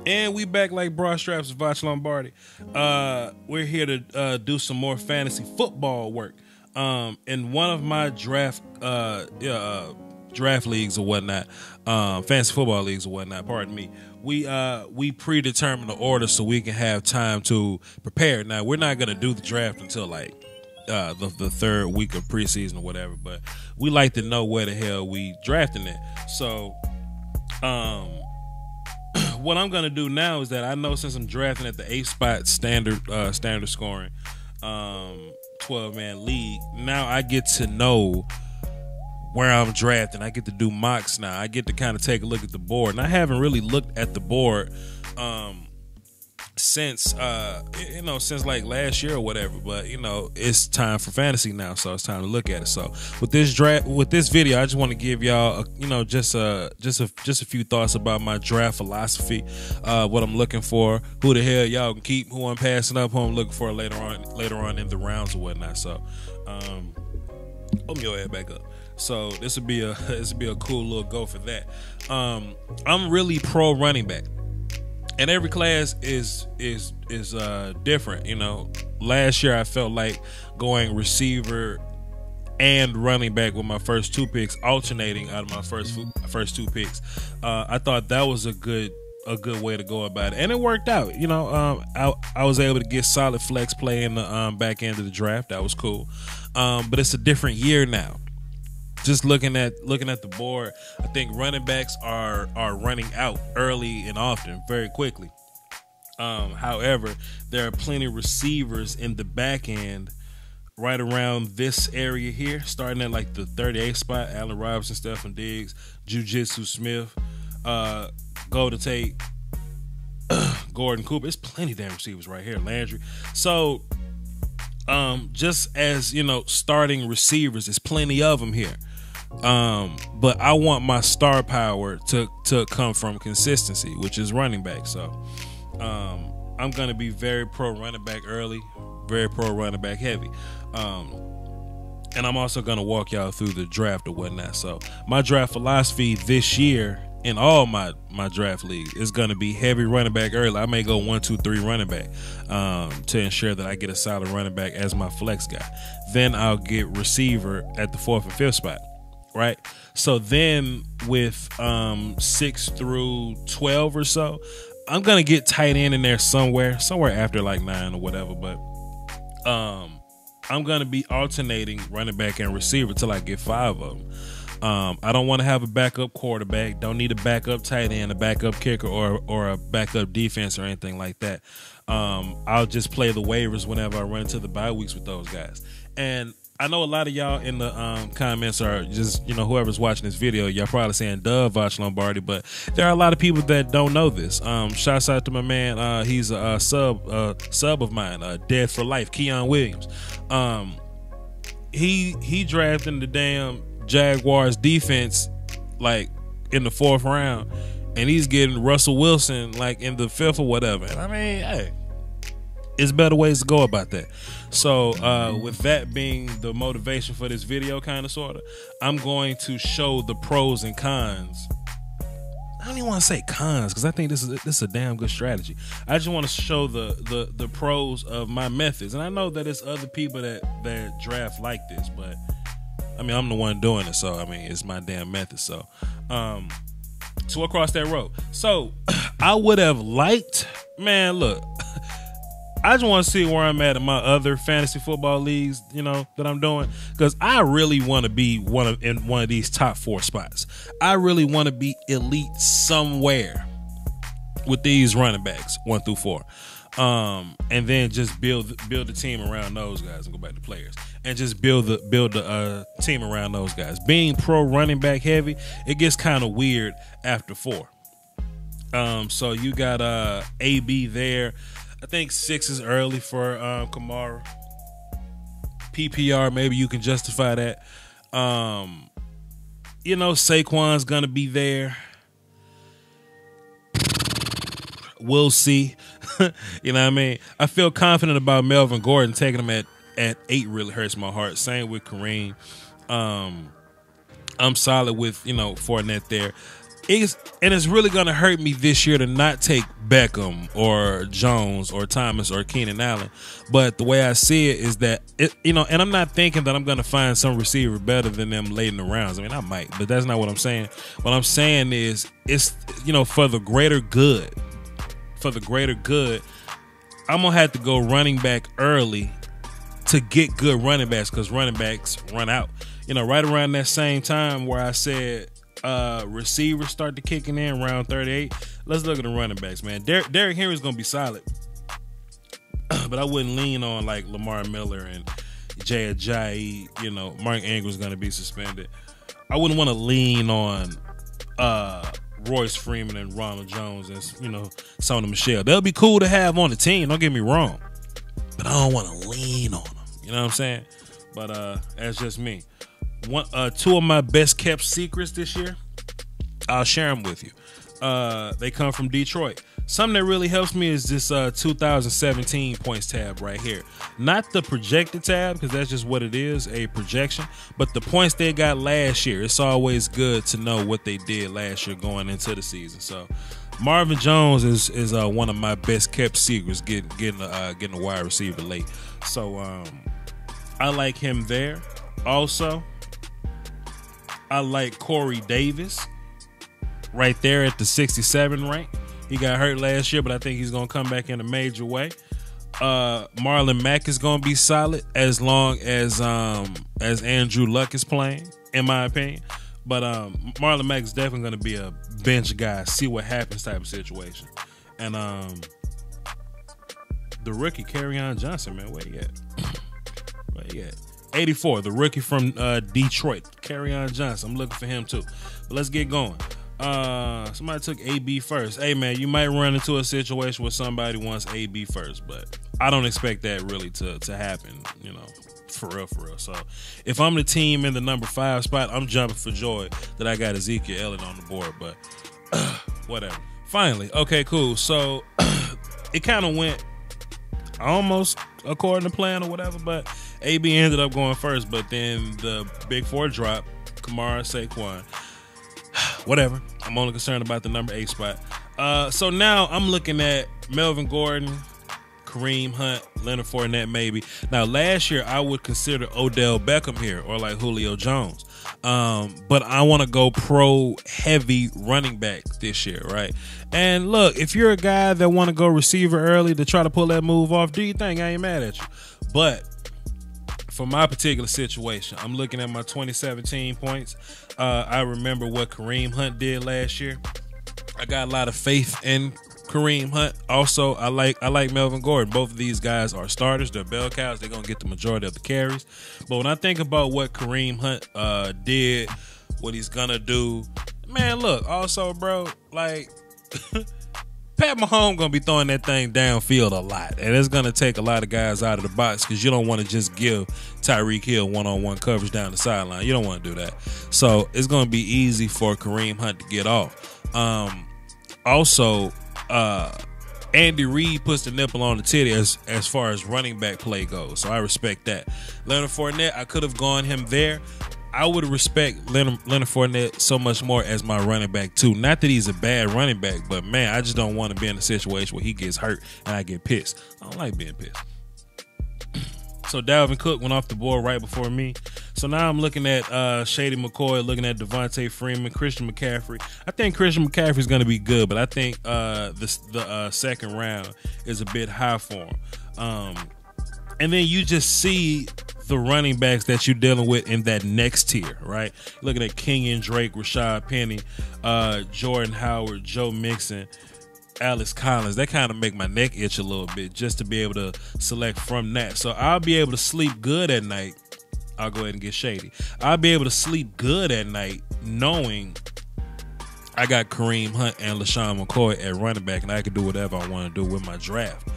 And we back like broad straps with Voch Lombardi. We're here to do some more fantasy football work. In one of my draft leagues or whatnot, fantasy football leagues or whatnot, pardon me, we predetermine the order so we can have time to prepare. Now, we're not going to do the draft until like the third week of preseason or whatever, but we like to know where the hell we drafting it. So, what I'm gonna do now is that I know since I'm drafting at the 8th spot standard scoring 12-man league, now I get to know where I'm drafting. I get to do mocks now. I get to kind of take a look at the board, and I haven't really looked at the board since like last year or whatever. But it's time for fantasy now, so it's time to look at it. So with this video, I just want to give y'all just a few thoughts about my draft philosophy, what I'm looking for, who the hell y'all can keep, who I'm passing up, who I'm looking for later on in the rounds or whatnot. So open your head back up. So this would be a cool little go for that. I'm really pro running back. And every class is different. Last year I felt like going receiver and running back with my first two picks, alternating out of my first two picks. I thought that was a good way to go about it, and it worked out. I was able to get solid flex play in the back end of the draft. That was cool. But it's a different year now. Just looking at the board, I think running backs are running out early and often, very quickly. However, there are plenty of receivers in the back end right around this area here, starting at like the 38th spot. Allen Robinson, Stefan Diggs, Jiu-Jitsu Smith, Golden Tate, Gordon Cooper. It's plenty of damn receivers right here. Landry. So just as starting receivers, there's plenty of them here. But I want my star power to come from consistency, which is running back. So I'm gonna be very pro running back early, very pro running back heavy. And I'm also gonna walk y'all through the draft or whatnot. So my draft philosophy this year in all my draft leagues is gonna be heavy running back early. I may go 1, 2, 3 running back to ensure that I get a solid running back as my flex guy. Then I'll get receiver at the 4th and 5th spot. Right. So then with 6 through 12 or so, I'm gonna get tight end in there somewhere after like 9 or whatever. But I'm gonna be alternating running back and receiver till I get 5 of them. I don't want to have a backup quarterback. Don't need a backup tight end, a backup kicker, or a backup defense or anything like that. I'll just play the waivers whenever I run into the bye weeks with those guys. And I know a lot of y'all in the comments are just, whoever's watching this video, y'all probably saying, duh, Voch Lombardi, but there are a lot of people that don't know this. Shouts out to my man, he's a sub of mine, Dead for Life, Keon Williams. He drafted the damn Jaguars defense like in the 4th round, and he's getting Russell Wilson like in the 5th or whatever. And I mean, hey, it's better ways to go about that. So with that being the motivation for this video, kind of sort of, I'm going to show the pros and cons. I don't even want to say cons because I think this is a damn good strategy. I just want to show the pros of my methods, and I know that it's other people that draft like this, but I mean, I'm the one doing it, so I mean, it's my damn method. So across that road. So I would have liked, man, look, I just want to see where I'm at in my other fantasy football leagues, that I'm doing, because I really want to be in one of these top 4 spots. I really want to be elite somewhere with these running backs 1 through 4, and then just build a team around those guys and go back to players and just build the team around those guys. Being pro running back heavy, it gets kind of weird after 4. So you got AB there. I think 6 is early for Kamara. PPR, maybe you can justify that. Saquon's gonna be there. We'll see. You know what I mean? I feel confident about Melvin Gordon. Taking him at 8 really hurts my heart. Same with Kareem. I'm solid with Fournette there. it's really gonna hurt me this year to not take Beckham or Jones or Thomas or Keenan Allen. But the way I see it is that and I'm not thinking that I'm gonna find some receiver better than them late in the rounds. I mean, I might, but that's not what I'm saying. What I'm saying is it's for the greater good. For the greater good, I'm gonna have to go running back early to get good running backs, because running backs run out. Right around that same time where I said receivers start to kicking in around 38. Let's look at the running backs, man. Derrick Henry's gonna be solid, but I wouldn't lean on like Lamar Miller and Jay Ajayi. Mark Ingram's gonna be suspended. I wouldn't want to lean on Royce Freeman and Ronald Jones and Sony Michel. They'll be cool to have on the team, don't get me wrong, but I don't want to lean on them. You know what I'm saying? But that's just me. Two of my best kept secrets this year, I'll share them with you. They come from Detroit. Something that really helps me is this 2017 points tab right here. Not the projected tab, because that's just what it is, a projection, but the points they got last year. It's always good to know what they did last year going into the season. So Marvin Jones is one of my best kept secrets, getting a wide receiver late. So I like him there. Also, I like Corey Davis right there at the 67 rank. He got hurt last year, but I think he's going to come back in a major way. Marlon Mack is going to be solid as long as Andrew Luck is playing, in my opinion. But Marlon Mack is definitely going to be a bench guy, see what happens type of situation. And the rookie, Kerryon Johnson, man, where he at? Where he at? 84, the rookie from Detroit, Kerryon Johnson. I'm looking for him too. But let's get going. Somebody took AB first. Hey man, you might run into a situation where somebody wants AB first, but I don't expect that really to happen, for real. So if I'm the team in the number 5 spot, I'm jumping for joy that I got Ezekiel Elliott on the board, but whatever. Finally, okay, cool. So it kind of went almost according to plan or whatever, but AB ended up going first, but then the big 4 dropped, Kamara, Saquon. Whatever. I'm only concerned about the number 8 spot. So now I'm looking at Melvin Gordon, Kareem Hunt, Leonard Fournette maybe. Now last year I would consider Odell Beckham here or like Julio Jones. But I want to go pro heavy running back this year, right? And look, if you're a guy that want to go receiver early to try to pull that move off, do you think I ain't mad at you? But for my particular situation, I'm looking at my 2017 points. I remember what Kareem Hunt did last year. I got a lot of faith in Kareem Hunt. Also, I like Melvin Gordon. Both of these guys are starters. They're bell cows. They're going to get the majority of the carries. But when I think about what Kareem Hunt did, what he's going to do, man, look, also, bro, like, Pat Mahomes going to be throwing that thing downfield a lot. And it's going to take a lot of guys out of the box because you don't want to just give Tyreek Hill one-on-one coverage down the sideline. You don't want to do that. So it's going to be easy for Kareem Hunt to get off. Also, Andy Reid puts the nipple on the titty as far as running back play goes. So I respect that. Leonard Fournette, I could have gone him there. I would respect Leonard Fournette so much more as my running back too. Not that he's a bad running back, but man, I just don't want to be in a situation where he gets hurt and I get pissed. I don't like being pissed. So Dalvin Cook went off the board right before me. So now I'm looking at Shady McCoy, looking at Devontae Freeman, Christian McCaffrey. I think Christian McCaffrey is going to be good, but I think the second round is a bit high for him. And then you just see the running backs that you're dealing with in that next tier, right? Looking at Kenyon Drake, Rashad Penny, Jordan Howard, Joe Mixon, Alex Collins. That kind of make my neck itch a little bit just to be able to select from that. So I'll be able to sleep good at night. I'll go ahead and get shady. I'll be able to sleep good at night knowing I got Kareem Hunt and LaShawn McCoy at running back, and I can do whatever I want to do with my draft.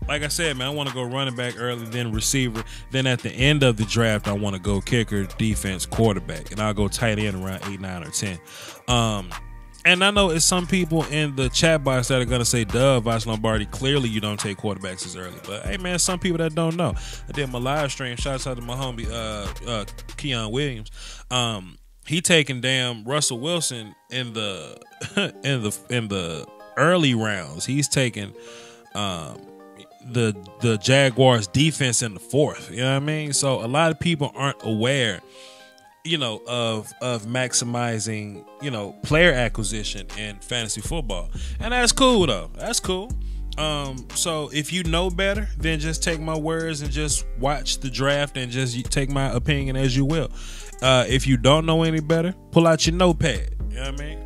Like I said, man, I want to go running back early, then receiver. Then at the end of the draft, I want to go kicker, defense, quarterback, and I'll go tight end around 8, 9, or 10. And I know it's some people in the chat box that are going to say, duh, Voch Lombardi, clearly you don't take quarterbacks as early. But, hey, man, some people that don't know. I did my live stream. Shouts out to my homie, Keon Williams. He taking damn Russell Wilson in the in the early rounds. He's taking um, the Jaguars defense in the fourth. You know what I mean? So a lot of people aren't aware, of maximizing, player acquisition in fantasy football. And that's cool though. That's cool. So if you know better, then just take my words and just watch the draft and just take my opinion as you will. If you don't know any better, pull out your notepad. You know what I mean?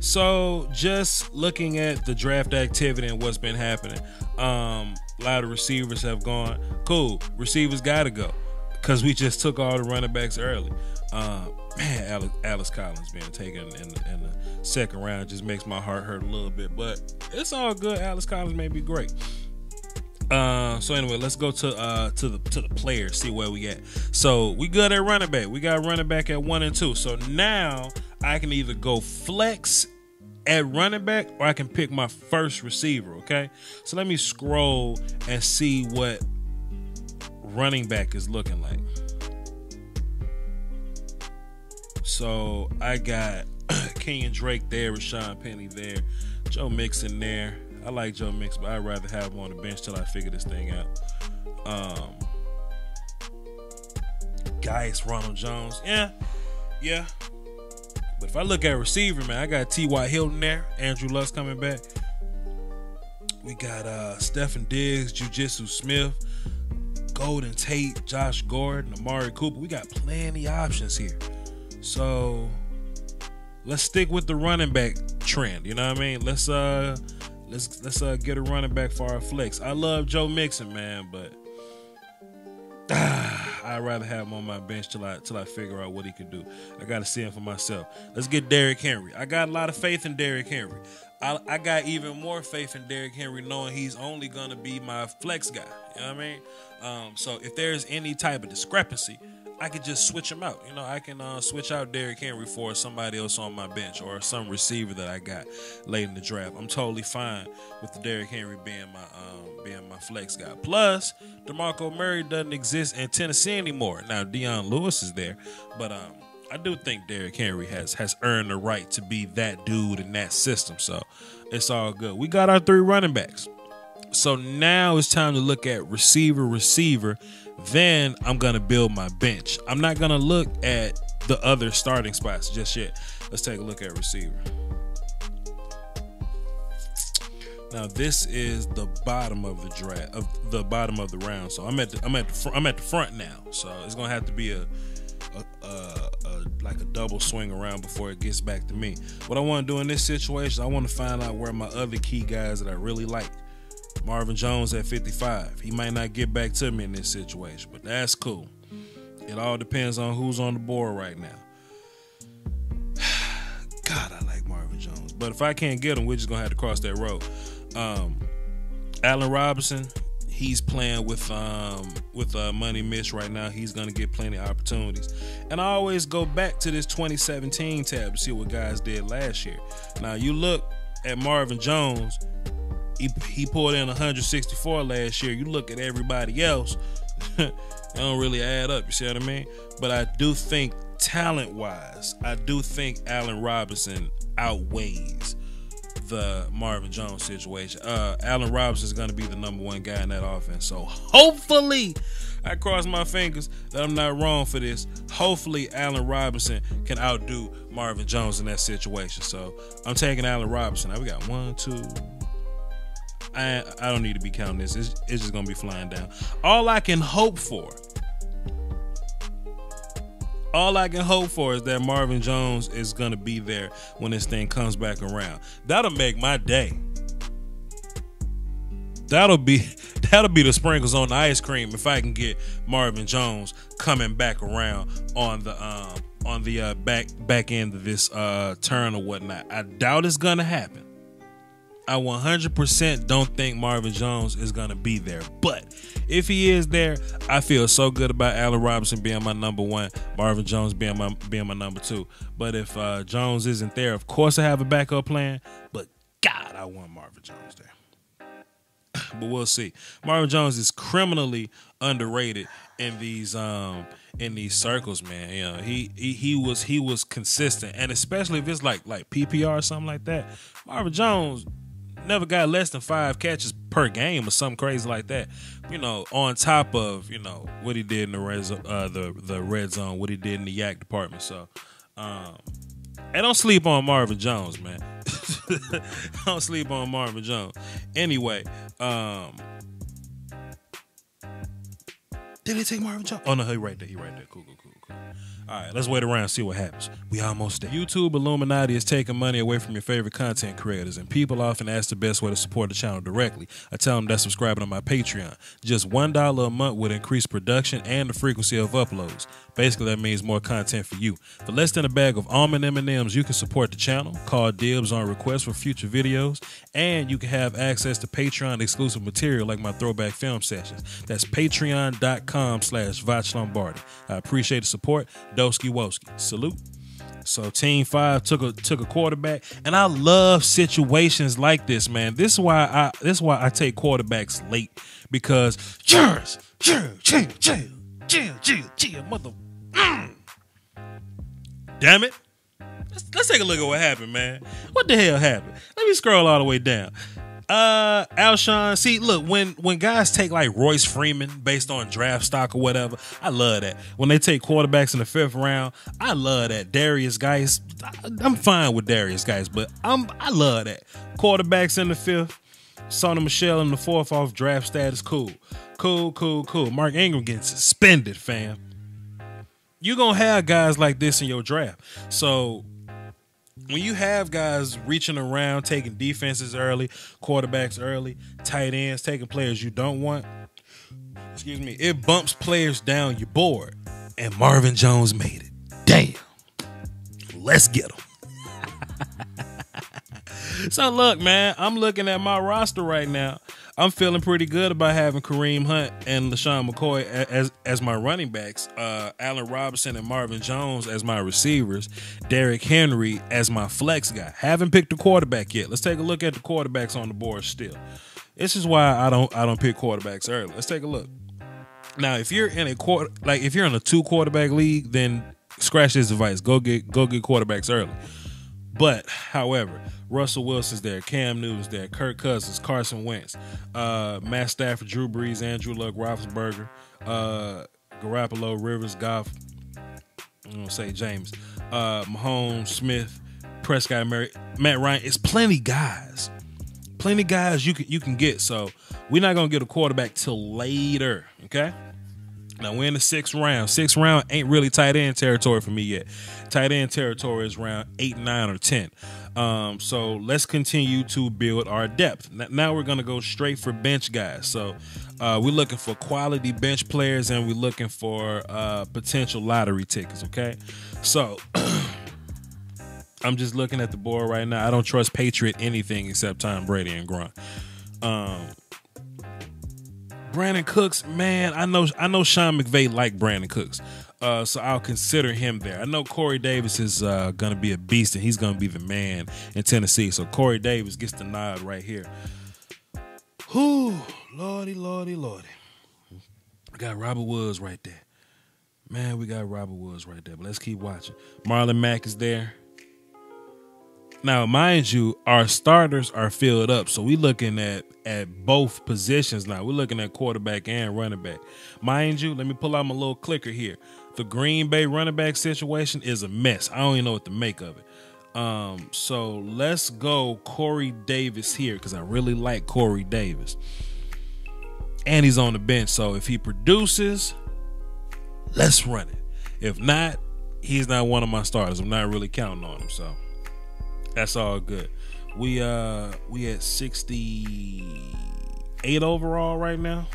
So just looking at the draft activity and what's been happening, a lot of receivers have gone. Cool. Receivers got to go because we just took all the running backs early. Man, Alex Collins being taken in the second round just makes my heart hurt a little bit, but it's all good. Alex Collins may be great. So anyway, let's go to the players, see where we at. So we good at running back. We got running back at 1 and 2. So now I can either go flex at running back or I can pick my first receiver. Okay, so let me scroll and see what running back is looking like. So I got Kenyon Drake there, Rashawn Penny there, Joe Mixon there. I like Joe Mixon, but I'd rather have him on the bench till I figure this thing out. Guys, Ronald Jones. Yeah. But if I look at receiver, man, I got T.Y. Hilton there. Andrew Luck's coming back. We got Stephen Diggs, Jiu-Jitsu Smith, Golden Tate, Josh Gordon, Amari Cooper. We got plenty options here. So let's stick with the running back trend. You know what I mean? Let's get a running back for our flex. I love Joe Mixon, man, but I'd rather have him on my bench till I figure out what he can do. I got to see him for myself. Let's get Derrick Henry. I got a lot of faith in Derrick Henry. I got even more faith in Derrick Henry knowing he's only going to be my flex guy. You know what I mean? So if there's any type of discrepancy, I could just switch him out. I can switch out Derrick Henry for somebody else on my bench or some receiver that I got late in the draft. I'm totally fine with the Derrick Henry being my flex guy. Plus, DeMarco Murray doesn't exist in Tennessee anymore. Now, Deion Lewis is there, but I do think Derrick Henry has earned the right to be that dude in that system. So it's all good. We got our 3 running backs. So now it's time to look at receiver. Then I'm going to build my bench. I'm not going to look at the other starting spots just yet. Let's take a look at receiver. Now this is the bottom of the draft, of the bottom of the round. So I'm at the front now. So it's going to have to be like a double swing around before it gets back to me. What I want to do in this situation, I want to find out where my other key guys that I really like. Marvin Jones at 55. He might not get back to me in this situation, but that's cool. It all depends on who's on the board right now. God, I like Marvin Jones. But if I can't get him, we're just going to have to cross that road. Allen Robinson, he's playing with Money Mitch right now. He's going to get plenty of opportunities. And I always go back to this 2017 tab to see what guys did last year. Now, you look at Marvin Jones, he pulled in 164 last year. You look at everybody else, it don't really add up. You see what I mean? But I do think talent-wise, I do think Allen Robinson outweighs the Marvin Jones situation. Allen Robinson is going to be the number 1 guy in that offense. So hopefully, I cross my fingers that I'm not wrong for this. Hopefully, Allen Robinson can outdo Marvin Jones in that situation. So I'm taking Allen Robinson. Now we got 1, 2. I don't need to be counting this. It's just going to be flying down. All I can hope for is that Marvin Jones is going to be there when this thing comes back around. That'll make my day. That'll be the sprinkles on the ice cream if I can get Marvin Jones coming back around on the back end of this turn or whatnot. I doubt it's going to happen. I 100% don't think Marvin Jones is going to be there. But if he is there, I feel so good about Allen Robinson being my number 1, Marvin Jones being my number 2. But if Jones isn't there, of course I have a backup plan. But God, I want Marvin Jones there. but we'll see. Marvin Jones is criminally underrated in these circles, man. You know, he was consistent, and especially if it's like PPR or something like that. Marvin Jones never got less than 5 catches per game or something crazy like that. You know, on top of, you know, what he did in the red zone, what he did in the yak department. So, and don't sleep on Marvin Jones, man. Don't sleep on Marvin Jones. Anyway, did they take Marvin Jones? Oh no, he right there. Cool. All right, let's wait around and see what happens. We almost there. YouTube Illuminati is taking money away from your favorite content creators, and people often ask the best way to support the channel directly. I tell them that's subscribing to my Patreon. Just $1 a month would increase production and the frequency of uploads. Basically, that means more content for you. For less than a bag of almond M&Ms, you can support the channel, call dibs on requests for future videos, and you can have access to Patreon exclusive material like my throwback film sessions. That's patreon.com/Voch Lombardi. I appreciate the support. Doski Woski. Salute. So Team 5 took a quarterback, and I love situations like this, man. This is why I take quarterbacks late, because chill, mother. Damn it. Let's take a look at what happened, man. What the hell happened? Let me scroll all the way down. Alshon, see, look, when guys take like Royce Freeman based on draft stock or whatever, I love that. When they take quarterbacks in the 5th round, I love that. Darius Geis, I'm fine with Darius Geis, but I love that. Quarterbacks in the 5th, Sonny Michel in the 4th off draft status, cool. Mark Ingram getting suspended, fam. You're gonna have guys like this in your draft. So when you have guys reaching around, taking defenses early, quarterbacks early, tight ends, taking players you don't want, it bumps players down your board. And Marvin Jones made it. Damn. Let's get him. So look, man, I'm looking at my roster right now. I'm feeling pretty good about having Kareem Hunt and LaShawn McCoy as my running backs, Allen Robinson and Marvin Jones as my receivers, Derrick Henry as my flex guy. Haven't picked a quarterback yet. Let's take a look at the quarterbacks on the board still. This is why I don't pick quarterbacks early. Let's take a look. Now, if you're in a 2 quarterback league, then scratch this advice. Go get quarterbacks early. But, however, Russell Wilson's there, Cam Newton's there, Kirk Cousins, Carson Wentz, Matt Stafford, Drew Brees, Andrew Luck, Roethlisberger, Garoppolo, Rivers, Goff, I'm going to say James, Mahomes, Smith, Prescott, Matt Ryan. It's plenty guys you can get. So we're not going to get a quarterback till later, okay? Now, we're in the 6th round. 6th round ain't really tight end territory for me yet. Tight end territory is round 8, 9, or 10. So let's continue to build our depth. Now we're going to go straight for bench guys. So we're looking for quality bench players, and we're looking for potential lottery tickets, okay? So I'm just looking at the board right now. I don't trust Patriot anything except Tom Brady and Gronk. Brandon Cooks, man, I know Sean McVay liked Brandon Cooks, so I'll consider him there. I know Corey Davis is going to be a beast, and he's going to be the man in Tennessee, so Corey Davis gets the nod right here. Whew, lordy. We got Robert Woods right there. Man, we got Robert Woods right there, but let's keep watching. Marlon Mack is there. Now, mind you, our starters are filled up, so we're looking at both positions now. We're looking at quarterback and running back. Mind you, let me pull out my little clicker here. The Green Bay running back situation is a mess. I don't even know what to make of it. So let's go Corey Davis here, because I really like Corey Davis. And he's on the bench, so if he produces, let's run it. If not, he's not one of my starters. I'm not really counting on him, so that's all good. We at 68 overall right now.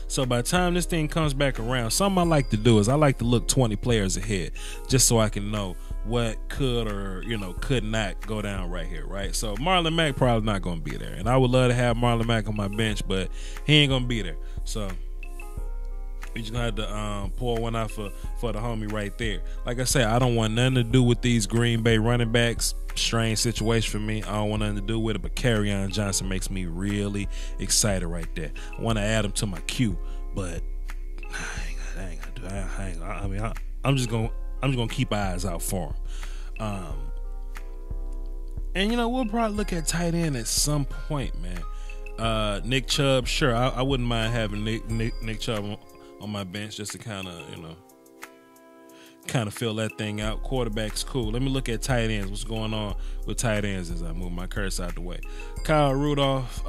So by the time this thing comes back around, something I like to do is I like to look 20 players ahead, just so I can know what could or could not go down right here, right? So Marlon Mack probably not going to be there, and I would love to have Marlon Mack on my bench, but he ain't going to be there. So You just gonna have to pour one out for the homie right there. Like I said, I don't want nothing to do with these Green Bay running backs. Strange situation for me. I don't want nothing to do with it, but Kerryon Johnson makes me really excited right there. I want to add him to my queue, but I ain't gonna do it. I mean, I'm just gonna keep eyes out for him. And you know, we'll probably look at tight end at some point, man. Nick Chubb, sure, I wouldn't mind having Nick Chubb on my bench just to kind of fill that thing out. Quarterback's cool. Let me look at tight ends. What's going on with tight ends as I move my curse out the way? Kyle Rudolph,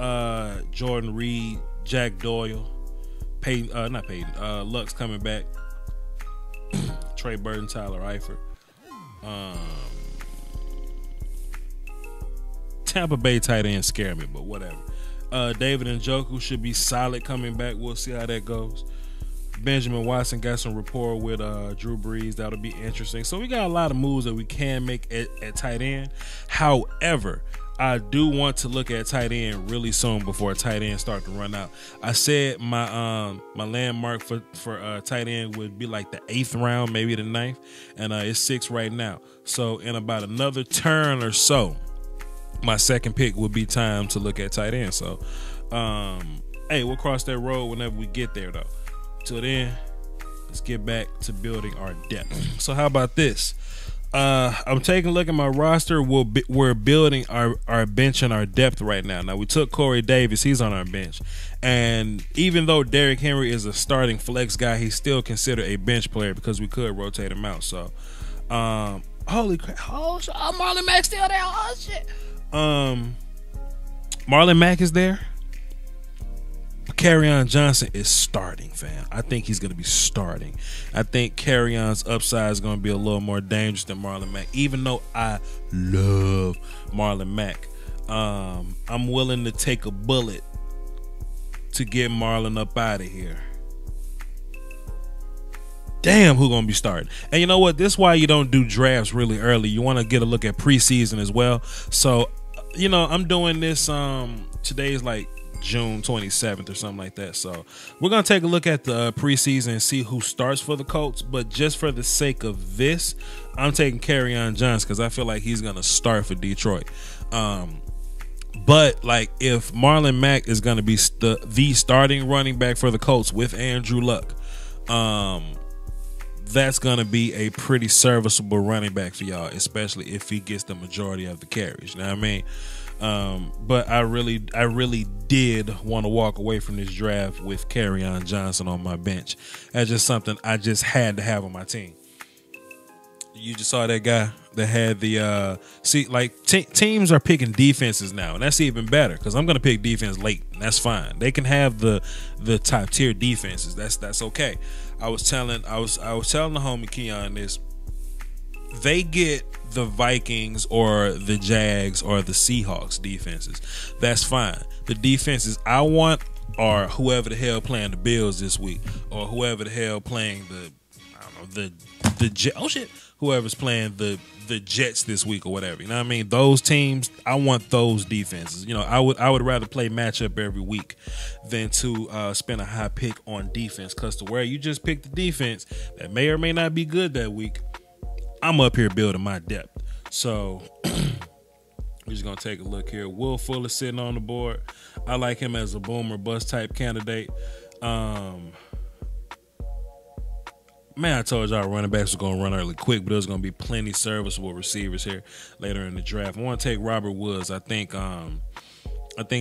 Jordan Reed, Jack Doyle, Lux coming back, Trey Burton, Tyler Eifert. Tampa Bay tight end scare me, but whatever. David Njoku should be solid coming back. We'll see how that goes. Benjamin Watson got some rapport with Drew Brees. That'll be interesting. So we got a lot of moves that we can make at tight end. However, I do want to look at tight end really soon before tight end start to run out. I said my landmark for tight end would be like the 8th round, maybe the 9th, and it's 6 right now. So in about another turn or so, my second pick would be time to look at tight end. So, hey, we'll cross that road whenever we get there, though. Till then, let's get back to building our depth. So how about this? I'm taking a look at my roster. We're building our bench and our depth right now. Now, we took Corey Davis. He's on our bench. And even though Derrick Henry is a starting flex guy, he's still considered a bench player because we could rotate him out. So, holy crap. Oh, Marlon Mack's still there. Oh, shit. Marlon Mack is there. Kerryon Johnson is starting, fam. I think he's going to be starting. I think Kerryon's upside is going to be a little more dangerous than Marlon Mack, even though I love Marlon Mack. I'm willing to take a bullet to get Marlon up out of here. Damn, who going to be starting? And you know what? This is why you don't do drafts really early. You want to get a look at preseason as well. So, you know, I'm doing this. Today's like June 27th or something like that. So we're going to take a look at the preseason and see who starts for the Colts. But just for the sake of this, I'm taking Kerryon Johnson because I feel like he's going to start for Detroit. But like if Marlon Mack is going to be the starting running back for the Colts with Andrew Luck, that's going to be a pretty serviceable running back for y'all, especially if he gets the majority of the carries. You know what I mean? But I really did want to walk away from this draft with Kerryon Johnson on my bench. That's just something I just had to have on my team. You just saw that guy that had the teams are picking defenses now, and that's even better because I'm gonna pick defense late, and that's fine. They can have the top tier defenses. That's okay. I was telling the homie Keon this. They get the Vikings or the Jags or the Seahawks defenses. That's fine. The defenses I want are whoever the hell playing the Bills this week, or whoever the hell playing whoever's playing the Jets this week or whatever. You know what I mean? Those teams, I want those defenses. You know, I would rather play matchup every week than to spend a high pick on defense. Because to where you just pick the defense that may or may not be good that week, I'm up here building my depth. So we're just going to take a look here. Will Fuller sitting on the board. I like him as a boom or bust type candidate. Man, I told y'all running backs were going to run early quick, but there's going to be plenty serviceable receivers here later in the draft. I want to take Robert Woods. I think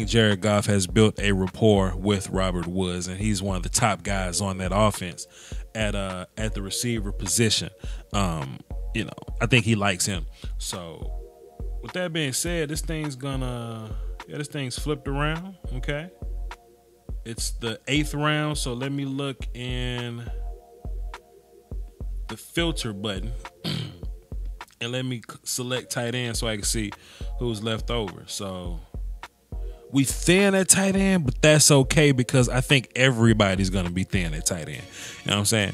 Jared Goff has built a rapport with Robert Woods, and he's one of the top guys on that offense at the receiver position. You know, I think he likes him. So with that being said, this thing's flipped around. Okay. It's the 8th round. So let me look in the filter button and let me select tight end so I can see who's left over. So we thin at tight end, but that's okay because I think everybody's going to be thin at tight end. You know what I'm saying?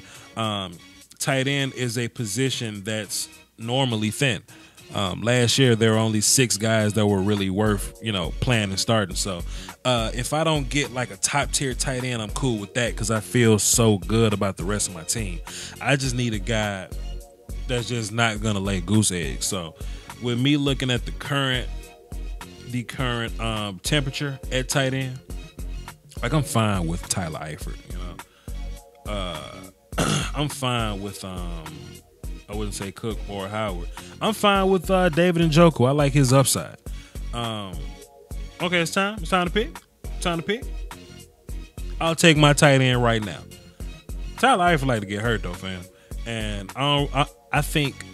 Tight end is a position that's normally thin. Last year there were only 6 guys that were really worth, playing and starting. So if I don't get like a top tier tight end, I'm cool with that because I feel so good about the rest of my team. I just need a guy that's just not gonna lay goose eggs. So with me looking at the current temperature at tight end, like I'm fine with Tyler Eifert. I'm fine with I wouldn't say Cook or Howard. I'm fine with David Njoku. I like his upside. Okay, it's time. It's time to pick. I'll take my tight end right now. Tyler Eifert like to get hurt though, fam. And I think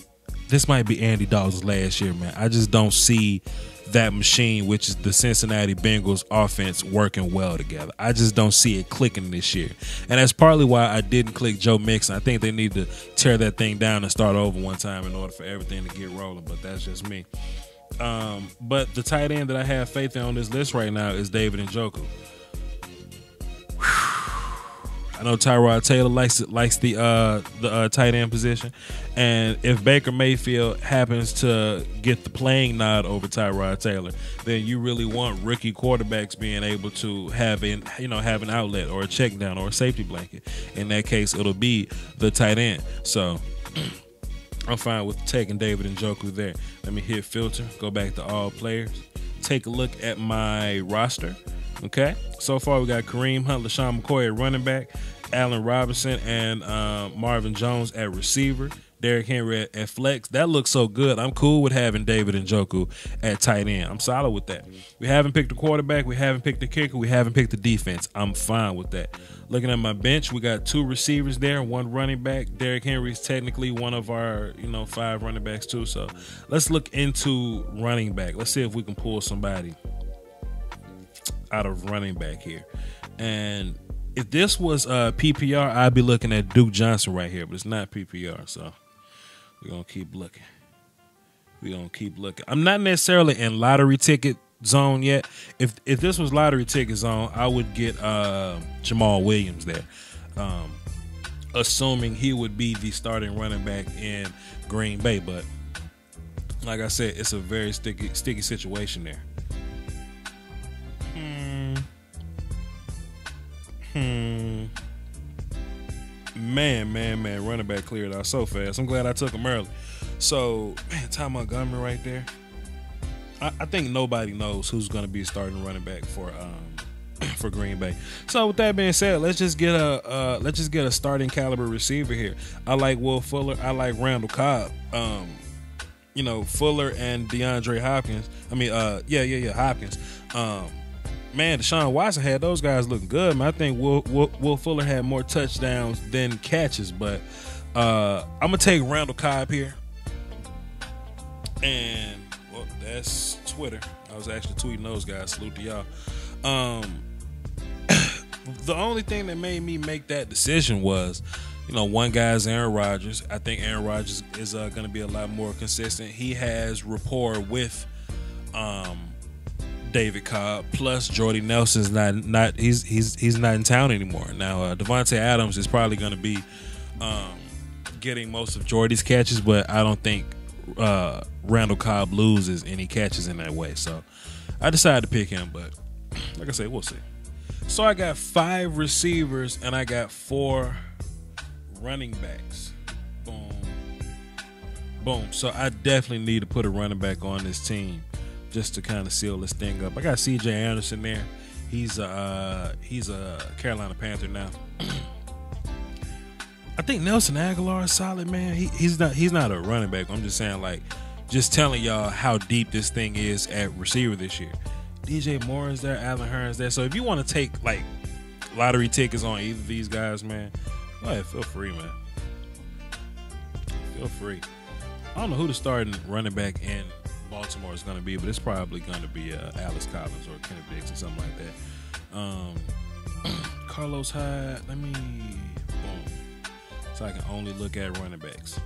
this might be Andy Dalton's last year, man. I just don't see that machine, which is the Cincinnati Bengals offense, working well together. I just don't see it clicking this year. And that's partly why I didn't click Joe Mixon. I think they need to tear that thing down and start over one time in order for everything to get rolling, but that's just me. But the tight end that I have faith in on this list right now is David Njoku. I know Tyrod Taylor likes the tight end position, and if Baker Mayfield happens to get the playing nod over Tyrod Taylor, then you really want rookie quarterbacks being able to have an outlet or a check down or a safety blanket. In that case, it'll be the tight end. So I'm fine with taking David Njoku there. Let me hit filter, go back to all players, take a look at my roster. Okay, so far we got Kareem Hunt, LaShawn McCoy at running back, Allen Robinson and Marvin Jones at receiver, Derrick Henry at flex. That looks so good. I'm cool with having David Njoku at tight end. I'm solid with that. We haven't picked a quarterback. We haven't picked a kicker. We haven't picked the defense. I'm fine with that. Looking at my bench, we got 2 receivers there, 1 running back. Derrick Henry is technically one of our 5 running backs too. So let's look into running back. Let's see if we can pull somebody out of running back here. And if this was PPR, I'd be looking at Duke Johnson right here, but it's not PPR, so we're going to keep looking. I'm not necessarily in lottery ticket zone yet. If this was lottery ticket zone, I would get Jamal Williams there, assuming he would be the starting running back in Green Bay. But like I said, it's a very sticky situation there. Man, running back cleared out so fast. I'm glad I took him early. So, man, Ty Montgomery right there. I think nobody knows who's going to be starting running back for Green Bay. So, with that being said, let's just get a starting caliber receiver here. I like Will Fuller. I like Randall Cobb. Fuller and DeAndre Hopkins. Hopkins. Man, Deshaun Watson had those guys looking good, man. I think Will Fuller had more touchdowns than catches, but I'm going to take Randall Cobb here. And, well, that's Twitter. I was actually tweeting those guys. Salute to y'all. The only thing that made me make that decision was, one guy's Aaron Rodgers. I think Aaron Rodgers is going to be a lot more consistent. He has rapport with David Cobb, plus Jordy Nelson's not he's not in town anymore. Now Devontae Adams is probably going to be getting most of Jordy's catches, but I don't think Randall Cobb loses any catches in that way. So I decided to pick him, but like I said, we'll see. So I got 5 receivers and I got 4 running backs. Boom. So I definitely need to put a running back on this team just to kind of seal this thing up. I got C.J. Anderson there. He's a Carolina Panther now. I think Nelson Aguilar is solid, man. He's not a running back. I'm just saying, just telling y'all how deep this thing is at receiver this year. DJ Moore is there, Allen Hurns there. So if you want to take lottery tickets on either of these guys, man, go ahead, feel free, man. Feel free. I don't know who the starting running back in Baltimore is going to be, but it's probably going to be Alex Collins or Kenneth Diggs or something like that. Carlos Hyde, boom. So I can only look at running backs.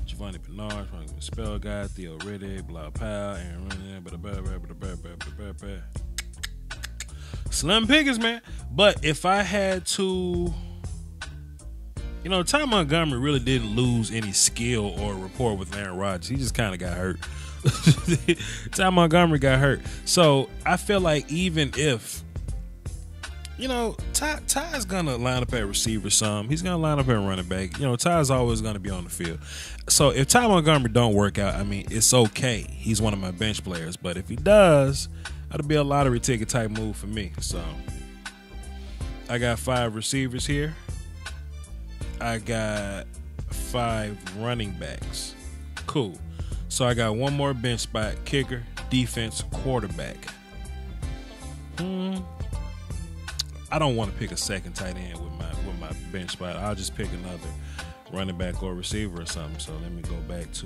Giovanni Bernard, Spell Guy, Theo Riddick, Blau Powell, Aaron Running, Slim pickings, man. But if I had to Ty Montgomery really didn't lose any skill or rapport with Aaron Rodgers. He just kind of got hurt. Ty Montgomery got hurt. So I feel like even if, Ty's going to line up at receiver some. He's going to line up at running back. Ty's always going to be on the field. So if Ty Montgomery don't work out, I mean, it's okay. He's one of my bench players. But if he does, that'll be a lottery ticket type move for me. So I got 5 receivers here. I got 5 running backs. Cool. So I got one more bench spot: kicker, defense, quarterback. I don't want to pick a second tight end with my bench spot. I'll just pick another running back or receiver or something. So let me go back to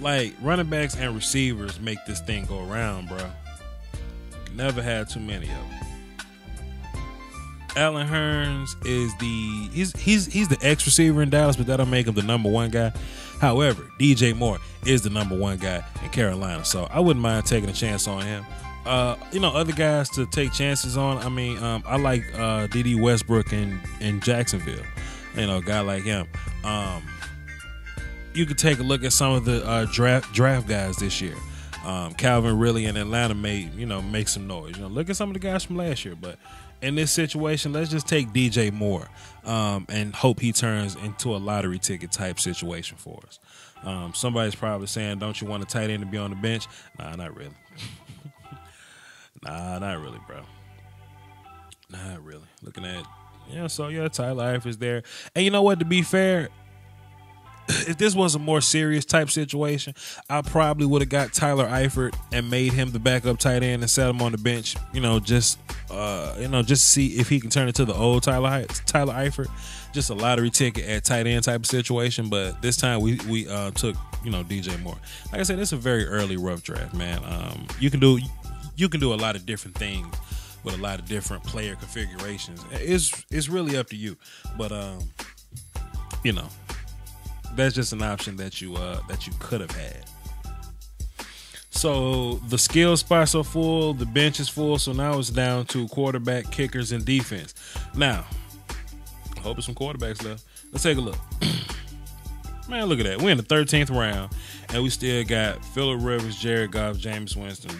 like running backs and receivers make this thing go around, bro. Never had too many of them. Allen Hurns is he's the X receiver in Dallas, but that don't make him the number 1 guy. However, DJ Moore is the number 1 guy in Carolina, so I wouldn't mind taking a chance on him. Other guys to take chances on. I mean, I like D.D. Westbrook in Jacksonville. A guy like him. You could take a look at some of the draft guys this year. Calvin Ridley in Atlanta make some noise. Look at some of the guys from last year. But in this situation, let's just take DJ Moore and hope he turns into a lottery ticket type situation for us. Somebody's probably saying, don't you want a tight end to be on the bench? Nah, not really. Nah, not really, bro. Not really. Looking at, Tyler Eifert's there. And you know what, to be fair, if this was a more serious type situation, I probably would have got Tyler Eifert and made him the backup tight end and set him on the bench, just to see if he can turn into the old Tyler Eifert. Just a lottery ticket at tight end type of situation. But this time we took, DJ Moore. Like I said, it's a very early rough draft, man. You can do a lot of different things with a lot of different player configurations. It's really up to you. But that's just an option that you could have had. So the skill spots are full, the bench is full, so now it's down to quarterback, kickers, and defense. Now, I hope there's some quarterbacks left. Let's take a look. Man, look at that. We're in the 13th round, and we still got Phillip Rivers, Jared Goff, Jameis Winston,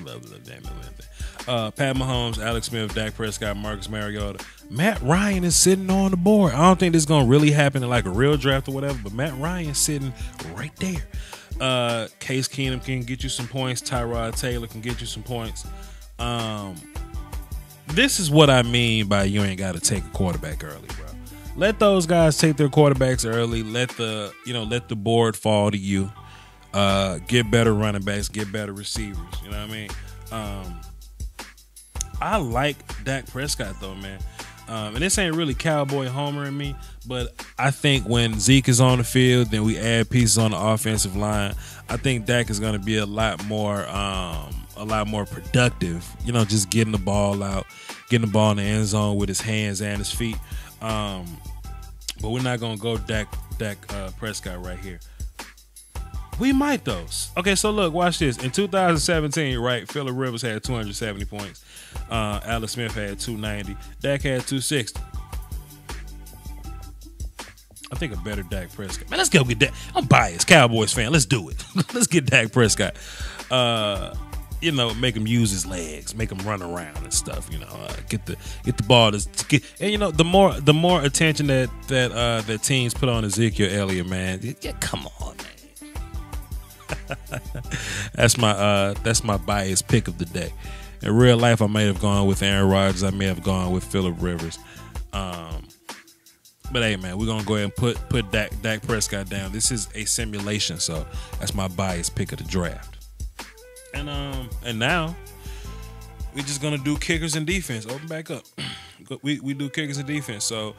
Pat Mahomes, Alex Smith, Dak Prescott, Marcus Mariota. Matt Ryan is sitting on the board. I don't think this is going to really happen in like a real draft or whatever, but Matt Ryan is sitting right there. Case Keenum can get you some points. Tyrod Taylor can get you some points. This is what I mean by you ain't got to take a quarterback early, bro. Let those guys take their quarterbacks early. Let the board fall to you. Get better running backs. Get better receivers. You know what I mean? I like Dak Prescott though, man. And this ain't really cowboy homer in me, but I think when Zeke is on the field, then we add pieces on the offensive line. I think Dak is going to be a lot more productive. Just getting the ball out, getting the ball in the end zone with his hands and his feet. But we're not going to go Dak Prescott right here. We might though. Okay, so look, watch this. In 2017, right, Phillip Rivers had 270 points. Alex Smith had 290. Dak had 260. I think a better Dak Prescott. Man, let's go get Dak. I'm biased, Cowboys fan. Let's do it. Let's get Dak Prescott. Make him use his legs, make him run around and stuff. Get the ball to get. And the more attention that teams put on Ezekiel Elliott, man. Yeah, come on, man. That's my biased pick of the day. In real life, I may have gone with Aaron Rodgers. I may have gone with Phillip Rivers. But hey, man, we're gonna go ahead and put Dak Prescott down. This is a simulation, so that's my biased pick of the draft. And now we're just gonna do kickers and defense. Open back up. We do kickers and defense. So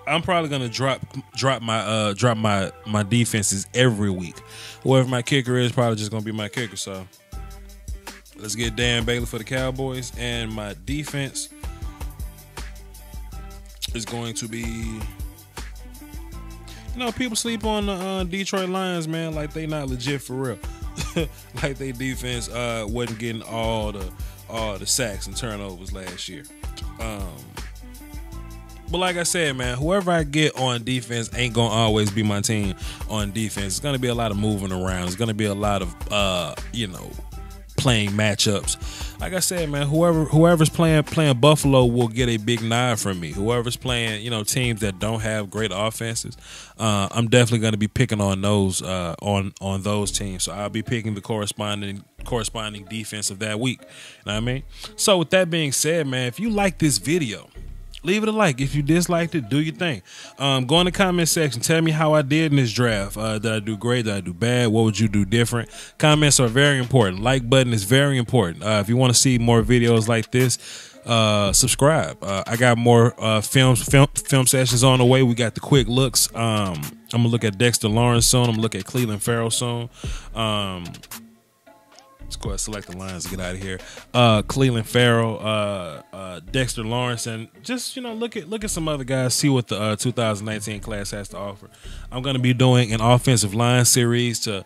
I'm probably gonna drop my defenses every week. Whoever my kicker is, probably just gonna be my kicker. So let's get Dan Bailey for the Cowboys, and my defense is going to be. People sleep on the Detroit Lions, man, like they not legit for real. Like they defense wasn't getting all the sacks and turnovers last year. But like I said, man, whoever I get on defense ain't gonna always be my team on defense. It's gonna be a lot of moving around. It's gonna be a lot of playing matchups. Like I said, man, whoever's playing Buffalo will get a big nod from me. Whoever's playing, teams that don't have great offenses, I'm definitely going to be picking on those on those teams. So I'll be picking the corresponding defense of that week. You know what I mean? So with that being said, man, if you like this video, leave it a like. If you disliked it, do your thing. Go in the comment section. Tell me how I did in this draft. Did I do great? Did I do bad? What would you do different? Comments are very important. Like button is very important. If you want to see more videos like this, subscribe. I got more film sessions on the way. We got the quick looks. I'm gonna look at Dexter Lawrence soon. I'm gonna look at Cleveland Farrell soon. Let's go ahead and select the lines to get out of here. Cleveland Farrell, Dexter Lawrence, and just look at some other guys. See what the 2019 class has to offer. I'm going to be doing an offensive line series to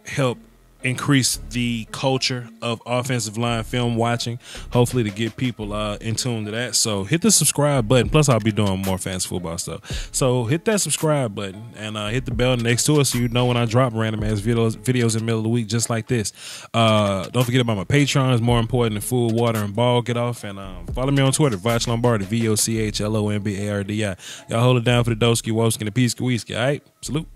help increase the culture of offensive line film watching, hopefully to get people in tune to that. So hit the subscribe button. Plus I'll be doing more fantasy football stuff, so hit that subscribe button and hit the bell next to it so you know when I drop random ass videos in the middle of the week just like this. Don't forget about my Patreon. Is more important than food, water, and ball. Get off and follow me on Twitter, Voch Lombardi, VOCHLOMBARDI. Y'all hold it down for the Doski Woski and the Peace Whiskey. All right, salute.